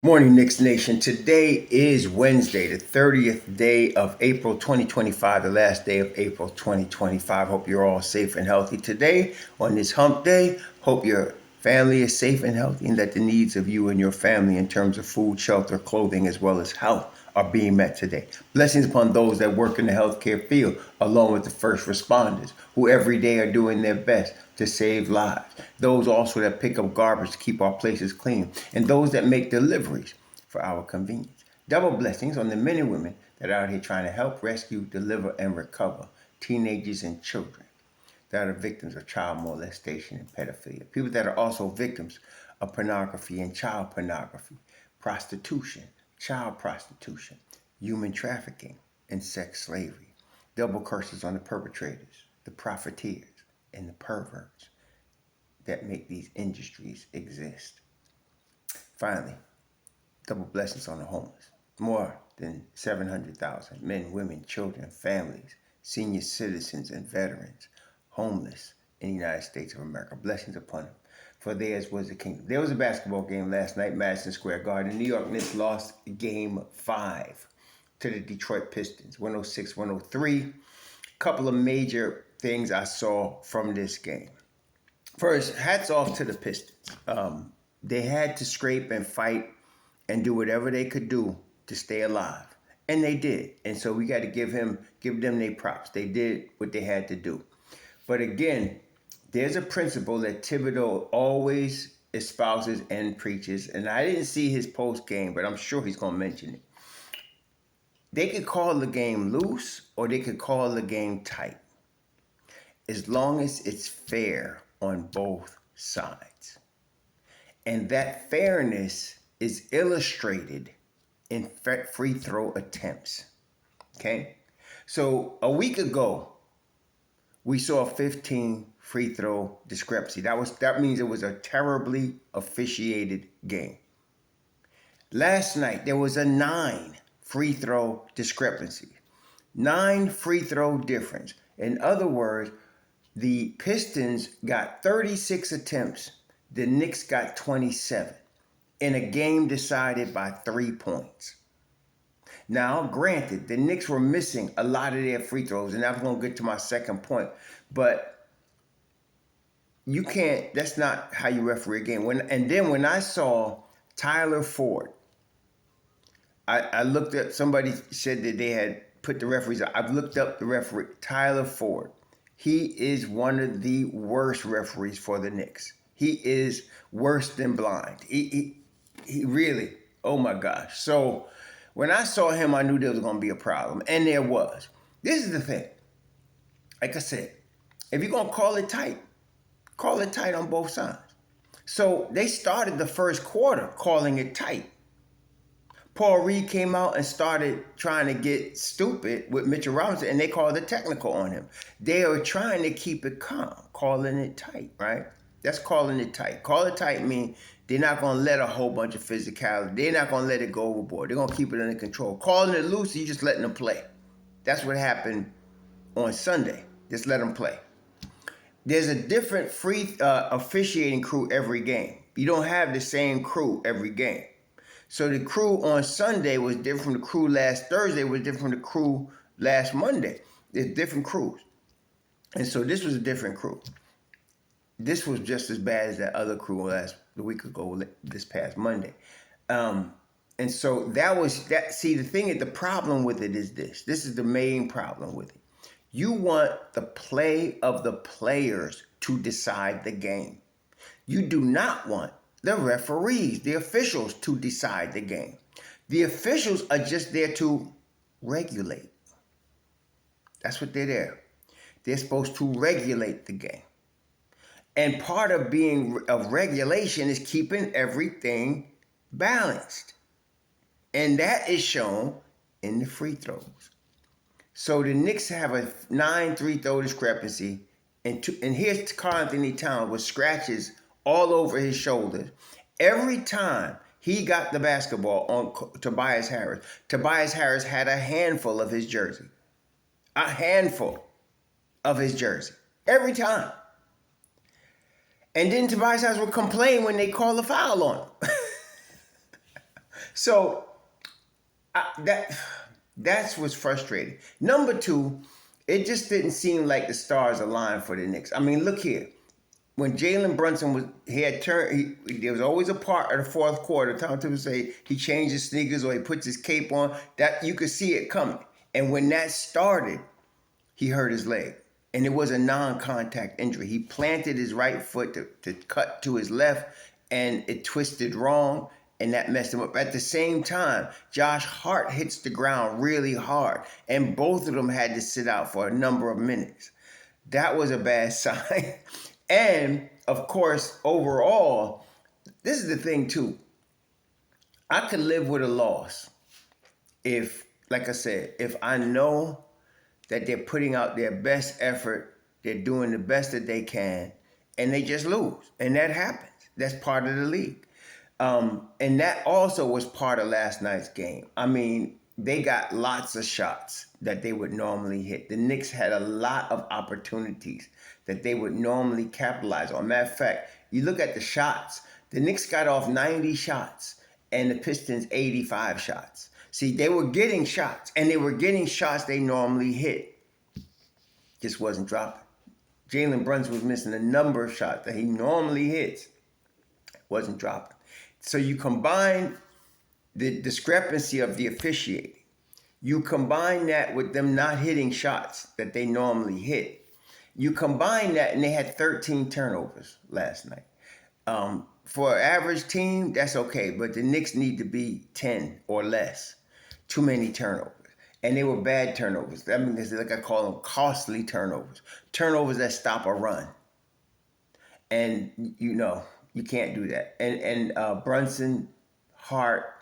Morning, Knicks Nation. Today is Wednesday, the 30th day of April 2025, the last day of April 2025. Hope you're all safe and healthy today on this hump day. Hope your family is safe and healthy and that the needs of you and your family in terms of food, shelter, clothing, as well as health are being met today. Blessings upon those that work in the healthcare field, along with the first responders, who every day are doing their best to save lives. Those also that pick up garbage to keep our places clean, and those that make deliveries for our convenience. Double blessings on the men and women that are out here trying to help rescue, deliver, and recover teenagers and children that are victims of child molestation and pedophilia. People that are also victims of pornography and child pornography, prostitution, child prostitution, human trafficking, and sex slavery. Double curses on the perpetrators, the profiteers, and the perverts that make these industries exist. Finally, double blessings on the homeless. More than 700,000 men, women, children, families, senior citizens, and veterans homeless in the United States of America. Blessings upon them, for theirs was the kingdom. There was a basketball game last night, Madison Square Garden. New York Knicks lost game 5 to the Detroit Pistons, 106-103. Couple of major things I saw from this game. First, hats off to the Pistons. They had to scrape and fight and do whatever they could do to stay alive. And they did. And so we got to give them their props. They did what they had to do. But again, there's a principle that Thibodeau always espouses and preaches. And I didn't see his post game, but I'm sure he's going to mention it. They could call the game loose or they could call the game tight, as long as it's fair on both sides. And that fairness is illustrated in free throw attempts. Okay? So a week ago, we saw a 15 free throw discrepancy. That means it was a terribly officiated game. Last night, there was a 9 free throw discrepancy. 9 free throw difference. In other words, the Pistons got 36 attempts. The Knicks got 27 in a game decided by 3 points. Now, granted, the Knicks were missing a lot of their free throws, and I'm going to get to my second point, but you can't, that's not how you referee a game. And then when I saw Tyler Ford, I looked at, somebody said that they had put the referees, I've looked up the referee, Tyler Ford. He is one of the worst referees for the Knicks. He is worse than blind. He really, oh my gosh. So when I saw him, I knew there was going to be a problem. And there was. This is the thing. Like I said, if you're going to call it tight on both sides. So they started the first quarter calling it tight. Paul Reed came out and started trying to get stupid with Mitchell Robinson, and they called a technical on him. They are trying to keep it calm, calling it tight, right? That's calling it tight. Call it tight means they're not going to let a whole bunch of physicality. They're not going to let it go overboard. They're going to keep it under control. Calling it loose, you're just letting them play. That's what happened on Sunday. Just let them play. There's a different officiating crew every game. You don't have the same crew every game. So the crew on Sunday was different from the crew last Thursday, was different from the crew last Monday. There's different crews. And so this was a different crew. This was just as bad as that other crew the week ago, this past Monday. And so that was that. See, the problem with it is this. This is the main problem with it. You want the play of the players to decide the game. You do not want the referees, the officials, to decide the game. The officials are just there to regulate. That's what they're there. They're supposed to regulate the game. And part of regulation is keeping everything balanced. And that is shown in the free throws. So the Knicks have a 9 free throw discrepancy. And here's Karl Anthony Towns with scratches all over his shoulders. Every time he got the basketball on Tobias Harris, Tobias Harris had a handful of his jersey. A handful of his jersey. Every time. And then Tobias Harris would complain when they call a foul on him. So that's what's frustrating. Number two, it just didn't seem like the stars aligned for the Knicks. I mean, look here. When Jalen Brunson was, he had turned, there was always a part of the fourth quarter. Tom Tibbs say he changed his sneakers or he puts his cape on. That you could see it coming. And when that started, he hurt his leg. And it was a non-contact injury. He planted his right foot to cut to his left, and it twisted wrong, and that messed him up. At the same time, Josh Hart hits the ground really hard, and both of them had to sit out for a number of minutes. That was a bad sign. And, of course, overall, this is the thing, too. I could live with a loss if, like I said, if I know that they're putting out their best effort, they're doing the best that they can, and they just lose. And that happens. That's part of the league. And that also was part of last night's game. I mean, they got lots of shots that they would normally hit. The Knicks had a lot of opportunities that they would normally capitalize on. Matter of fact, you look at the shots, the Knicks got off 90 shots and the Pistons 85 shots. See, they were getting shots, and they were getting shots they normally hit. Just wasn't dropping. Jalen Brunson was missing a number of shots that he normally hits. Wasn't dropping. So you combine the discrepancy of the officiating. You combine that with them not hitting shots that they normally hit. You combine that, and they had 13 turnovers last night. For an average team, that's okay, but the Knicks need to be 10 or less. Too many turnovers. And they were bad turnovers. I mean, like I call them costly turnovers. Turnovers that stop a run. And, you can't do that. And Brunson, Hart,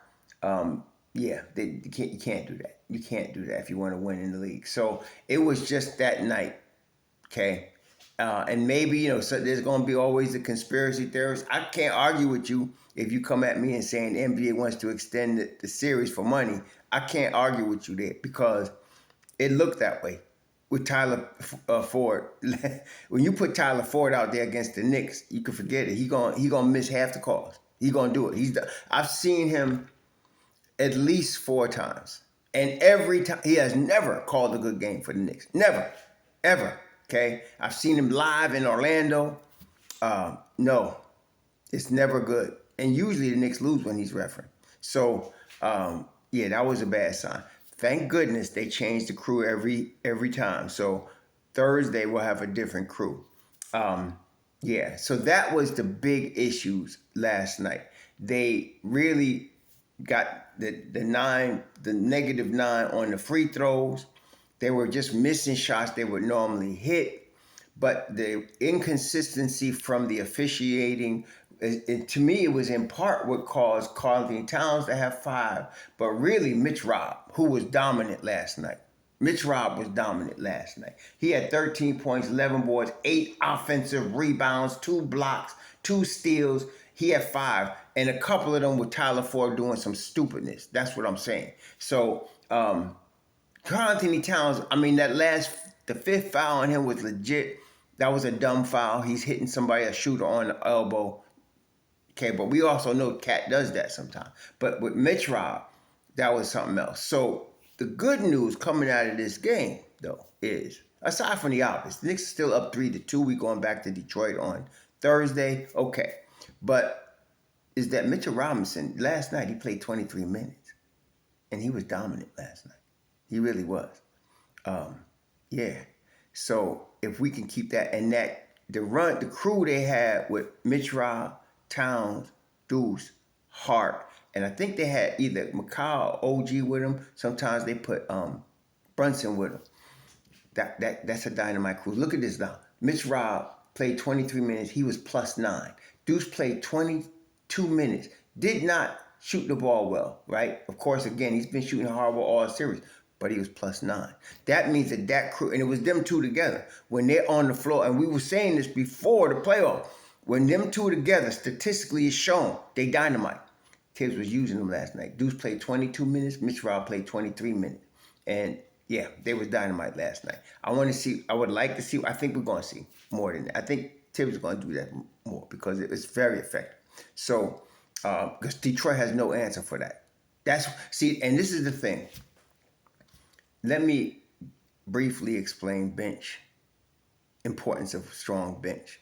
you can't do that. You can't do that if you want to win in the league. So it was just that night, okay? And maybe, so there's going to be always a conspiracy theorist. I can't argue with you if you come at me and saying the NBA wants to extend the series for money. I can't argue with you there because it looked that way with Tyler Ford. When you put Tyler Ford out there against the Knicks, you can forget it. He gonna miss half the calls. He gonna do it. I've seen him at least 4 times, and every time he has never called a good game for the Knicks. Never, ever. Okay, I've seen him live in Orlando. No, it's never good, and usually the Knicks lose when he's refereeing. So that was a bad sign. Thank goodness they changed the crew every time. So Thursday we'll have a different crew. So that was the big issues last night. They really got the -9 on the free throws. They were just missing shots they would normally hit. But the inconsistency from the officiating, to me, it was in part what caused Karl-Anthony Towns to have 5, but really Mitch Robb, who was dominant last night. Mitch Robb was dominant last night. He had 13 points, 11 boards, 8 offensive rebounds, 2 blocks, 2 steals. He had 5, and a couple of them with Tyler Ford doing some stupidness. That's what I'm saying. So, Karl-Anthony Towns, I mean, the 5th foul on him was legit. That was a dumb foul. He's hitting somebody, a shooter, on the elbow. Okay, but we also know Cat does that sometimes. But with Mitch Robb, that was something else. So the good news coming out of this game, though, is, aside from the obvious, the Knicks are still up 3-2. We're going back to Detroit on Thursday. Okay. But is that Mitchell Robinson, last night he played 23 minutes. And he was dominant last night. He really was. So if we can keep that, and that the crew they had with Mitch Robb, Towns, Deuce, Hart, and I think they had either Mikal or OG with them. Sometimes they put Brunson with them. That's a dynamite crew. Look at this now. Mitch Robb played 23 minutes. He was +9. Deuce played 22 minutes. Did not shoot the ball well, right? Of course, again, he's been shooting horrible all series, but he was +9. That means that crew, and it was them two together, when they're on the floor, and we were saying this before the playoff, when them two together, statistically it's shown, they dynamite. Tibbs was using them last night. Deuce played 22 minutes. Mitch Robb played 23 minutes. And they was dynamite last night. I would like to see, I think we're going to see more than that. I think Tibbs is going to do that more because it's very effective. So, because Detroit has no answer for that. And this is the thing. Let me briefly explain bench, importance of strong bench.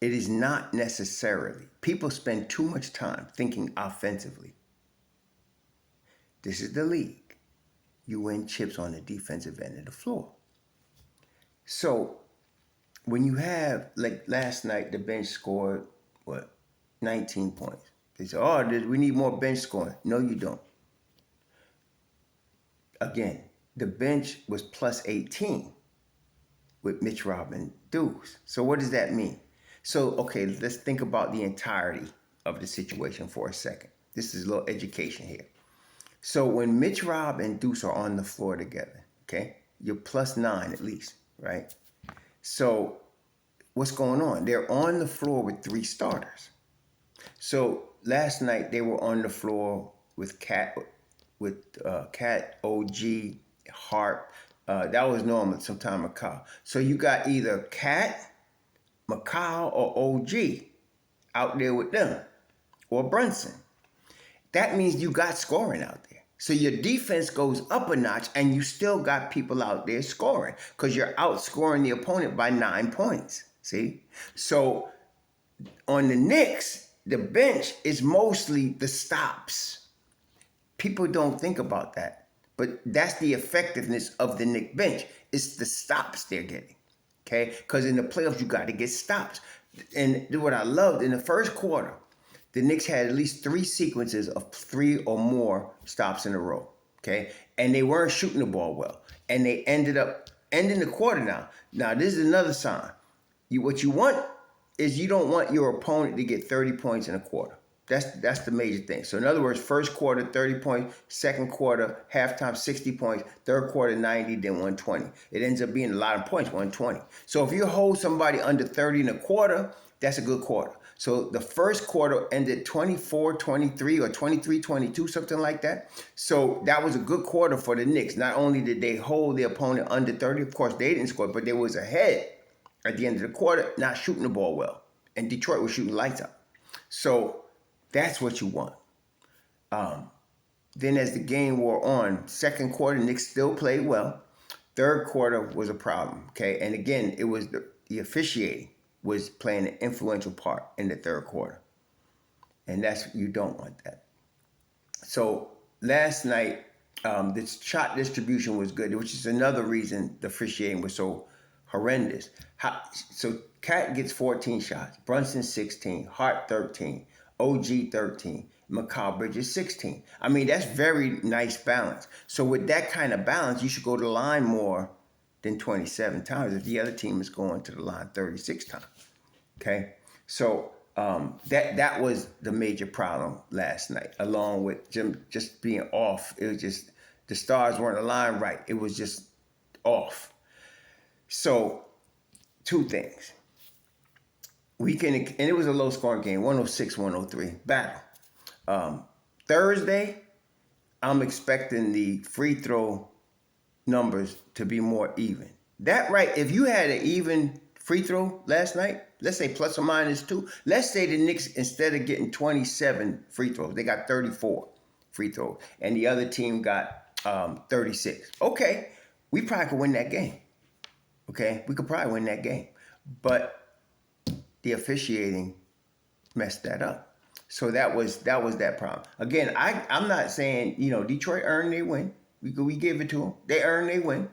It is not necessarily, people spend too much time thinking offensively. This is the league. You win chips on the defensive end of the floor. So when you have, like last night, the bench scored, 19 points. They say, oh, we need more bench scoring. No, you don't. Again, the bench was plus 18 with Mitch Robin dudes. So what does that mean? So, okay, let's think about the entirety of the situation for a second. This is a little education here. So when Mitch Rob and Deuce are on the floor together, okay, you're plus 9 at least, right? So what's going on? They're on the floor with 3 starters. So last night they were on the floor with Cat, OG, Hart. That was normal, sometime McCall. So you got either Cat, McCall, or OG out there with them, or Brunson. That means you got scoring out there. So your defense goes up a notch and you still got people out there scoring because you're outscoring the opponent by 9 points. See? So on the Knicks, the bench is mostly the stops. People don't think about that. But that's the effectiveness of the Knicks bench. It's the stops they're getting. Okay? Because in the playoffs, you got to get stops. And what I loved in the first quarter, the Knicks had at least 3 sequences of 3 or more stops in a row, okay? And they weren't shooting the ball well. And they ended up ending the quarter now. Now, this is another sign. What you want is you don't want your opponent to get 30 points in a quarter. That's the major thing. So in other words, first quarter, 30 points, second quarter, halftime, 60 points, third quarter, 90, then 120. It ends up being a lot of points, 120. So if you hold somebody under 30 in a quarter, that's a good quarter. So the first quarter ended 24-23 or 23-22, something like that. So that was a good quarter for the Knicks. Not only did they hold the opponent under 30, of course they didn't score, but they was ahead at the end of the quarter, not shooting the ball well. And Detroit was shooting lights out. So that's what you want. Then as the game wore on, second quarter, Knicks still played well. Third quarter was a problem, okay? And again, it was the officiating was playing an influential part in the third quarter. And you don't want that. So last night, the shot distribution was good, which is another reason the officiating was so horrendous. So Cat gets 14 shots, Brunson 16, Hart 13, OG 13, McCall Bridges 16. I mean, that's very nice balance. So with that kind of balance, you should go to the line more than 27 times if the other team is going to the line 36 times. Okay? So that was the major problem last night, along with Jim just being off. It was just the stars weren't aligned right. It was just off. So 2 things. And it was a low-scoring game, 106-103, battle. Thursday, I'm expecting the free throw numbers to be more even. That right, if you had an even free throw last night, let's say plus or minus 2, let's say the Knicks, instead of getting 27 free throws, they got 34 free throws, and the other team got 36. Okay, we probably could win that game. Okay, we could probably win that game. But the officiating messed that up. So that was that problem. Again, I'm not saying, Detroit earned their win. We gave it to them. They earned their win.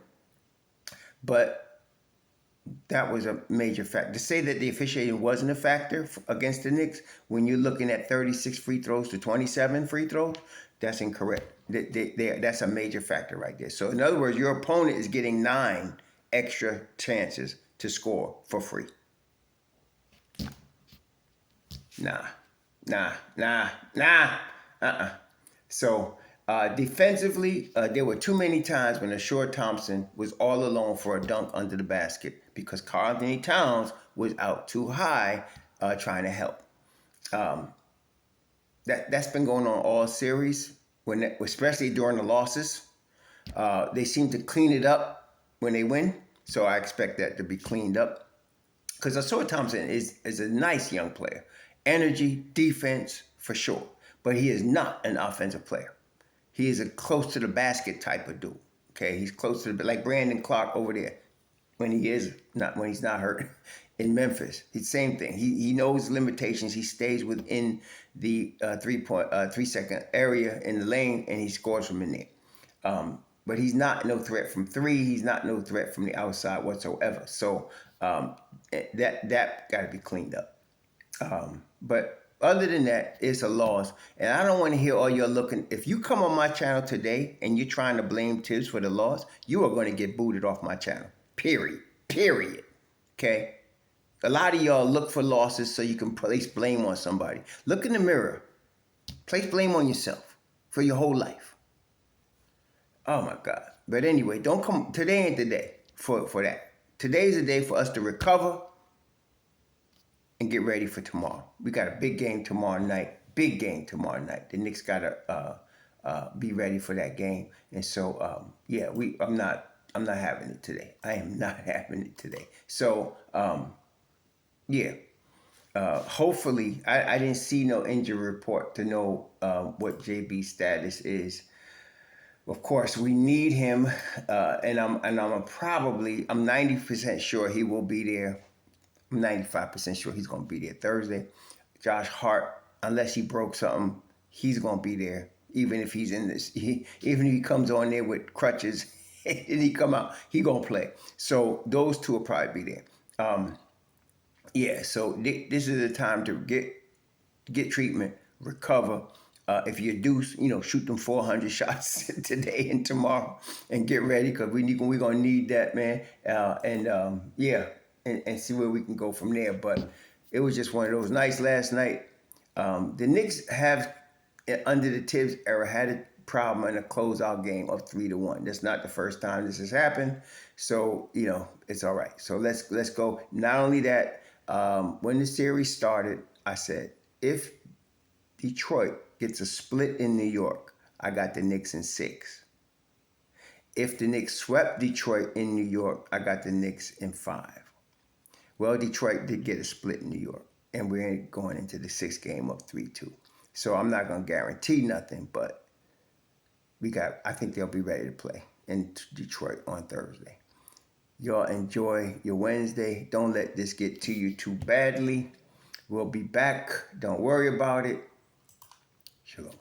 But that was a major factor. To say that the officiating wasn't a factor against the Knicks when you're looking at 36 free throws to 27 free throws, that's incorrect. That's a major factor right there. So in other words, your opponent is getting 9 extra chances to score for free. Nah. So defensively, there were too many times when Ashore Thompson was all alone for a dunk under the basket because Karl Anthony Towns was out too high trying to help. That's been going on all series, especially during the losses. They seem to clean it up when they win, so I expect that to be cleaned up. Because Ashore Thompson is a nice young player. Energy, defense, for sure. but he is not an offensive player. He is a close to the basket type of dude. Okay, he's close to the, like Brandon Clark over there when he's not hurt in Memphis. It's the same thing. He knows limitations. He stays within the 3 second area in the lane, and he scores from in there. But he's not no threat from three. He's not no threat from the outside whatsoever. So that got to be cleaned up. But other than that, it's a loss. And I don't want to hear all you're looking. If you come on my channel today and you're trying to blame Tibbs for the loss, you are going to get booted off my channel. Period. Period. Okay? A lot of y'all look for losses so you can place blame on somebody. Look in the mirror. Place blame on yourself for your whole life. Oh my God. But anyway, don't come. Today ain't the day for that. Today's the day for us to recover and get ready for tomorrow. We got a big game tomorrow night. Big game tomorrow night. The Knicks got to be ready for that game. And so, I'm not having it today. I am not having it today. So, hopefully, I didn't see no injury report to know what JB's status is. Of course, we need him, and I'm 90% sure he will be there. I'm 95% sure he's going to be there Thursday. Josh Hart, unless he broke something, he's going to be there. Even if he's in this, even if he comes on there with crutches and he come out, he going to play. So those two will probably be there. So this is the time to get treatment, recover. If you do, shoot them 400 shots today and tomorrow, and get ready because we're gonna need that, man. And see where we can go from there. But it was just one of those nights last night. The Knicks have, under the Tibbs era, had a problem in a closeout game of 3-1. That's not the first time this has happened. So it's all right. So let's go. Not only that, when the series started, I said if Detroit gets a split in New York, I got the Knicks in 6. If the Knicks swept Detroit in New York, I got the Knicks in 5. Well, Detroit did get a split in New York, and we're going into the 6th game of 3-2. So I'm not going to guarantee nothing, but I think they'll be ready to play in Detroit on Thursday. Y'all enjoy your Wednesday. Don't let this get to you too badly. We'll be back. Don't worry about it. Shalom.